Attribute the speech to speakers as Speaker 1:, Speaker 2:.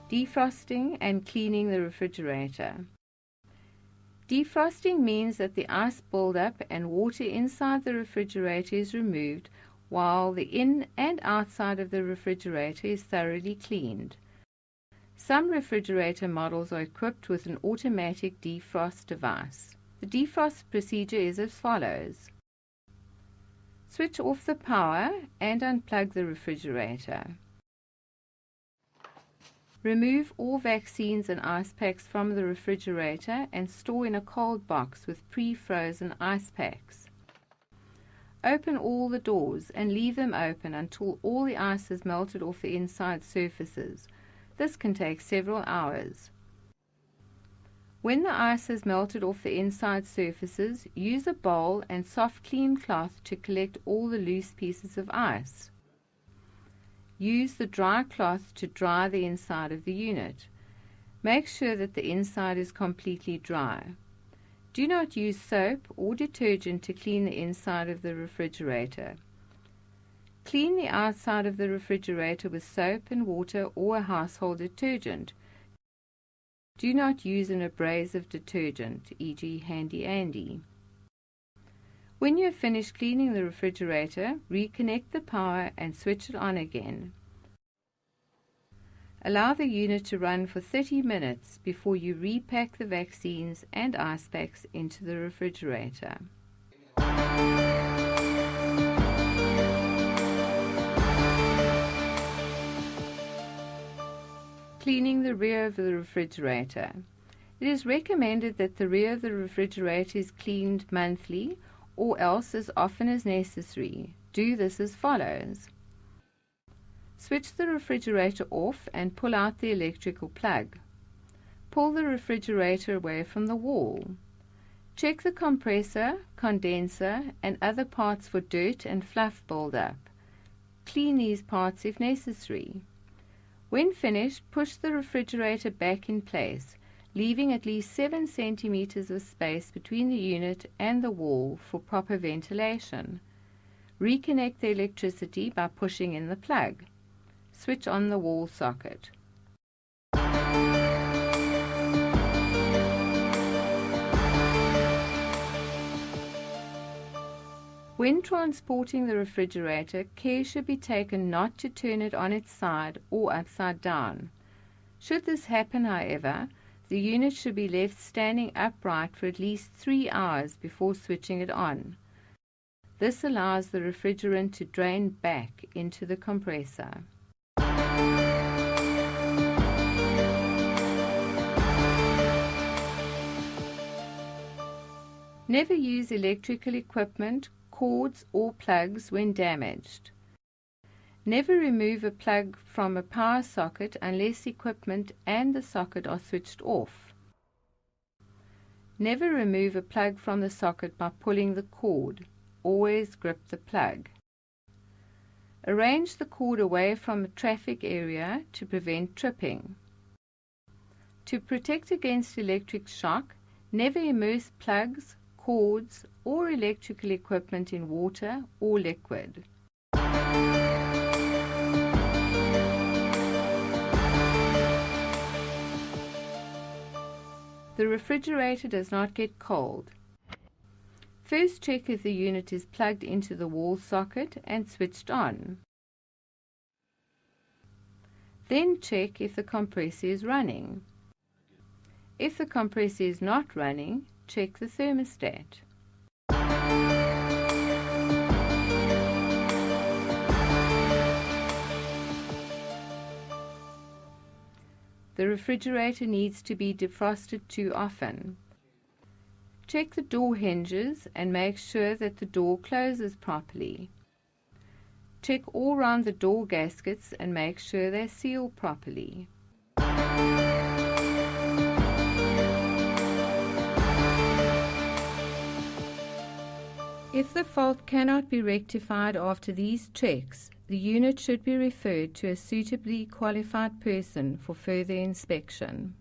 Speaker 1: Defrosting and cleaning the refrigerator. Defrosting means that the ice buildup and water inside the refrigerator is removed while the in and outside of the refrigerator is thoroughly cleaned. Some refrigerator models are equipped with an automatic defrost device. The defrost procedure is as follows. Switch off the power and unplug the refrigerator. Remove all vaccines and ice packs from the refrigerator and store in a cold box with pre-frozen ice packs. Open all the doors and leave them open until all the ice has melted off the inside surfaces. This can take several hours. When the ice has melted off the inside surfaces, use a bowl and soft clean cloth to collect all the loose pieces of ice. Use the dry cloth to dry the inside of the unit. Make sure that the inside is completely dry. Do not use soap or detergent to clean the inside of the refrigerator. Clean the outside of the refrigerator with soap and water or a household detergent. Do not use an abrasive detergent, e.g. Handy Andy. When you have finished cleaning the refrigerator, reconnect the power and switch it on again. Allow the unit to run for 30 minutes before you repack the vaccines and ice packs into the refrigerator. Cleaning the rear of the refrigerator. It is recommended that the rear of the refrigerator is cleaned monthly or else as often as necessary. Do this as follows. Switch the refrigerator off and pull out the electrical plug. Pull the refrigerator away from the wall. Check the compressor, condenser, and other parts for dirt and fluff buildup. Clean these parts if necessary. When finished, push the refrigerator back in place, leaving at least 7 centimeters of space between the unit and the wall for proper ventilation. Reconnect the electricity by pushing in the plug. Switch on the wall socket. When transporting the refrigerator, care should be taken not to turn it on its side or upside down. Should this happen, however, the unit should be left standing upright for at least 3 hours before switching it on. This allows the refrigerant to drain back into the compressor. Never use electrical equipment, cords or plugs when damaged. Never remove a plug from a power socket unless equipment and the socket are switched off. Never remove a plug from the socket by pulling the cord. Always grip the plug. Arrange the cord away from a traffic area to prevent tripping. To protect against electric shock, never immerse plugs, cords, or electrical equipment in water or liquid. The refrigerator does not get cold. First check if the unit is plugged into the wall socket and switched on. Then check if the compressor is running. If the compressor is not running, check the thermostat. The refrigerator needs to be defrosted too often. Check the door hinges and make sure that the door closes properly. Check all round the door gaskets and make sure they're sealed properly. If the fault cannot be rectified after these checks, the unit should be referred to a suitably qualified person for further inspection.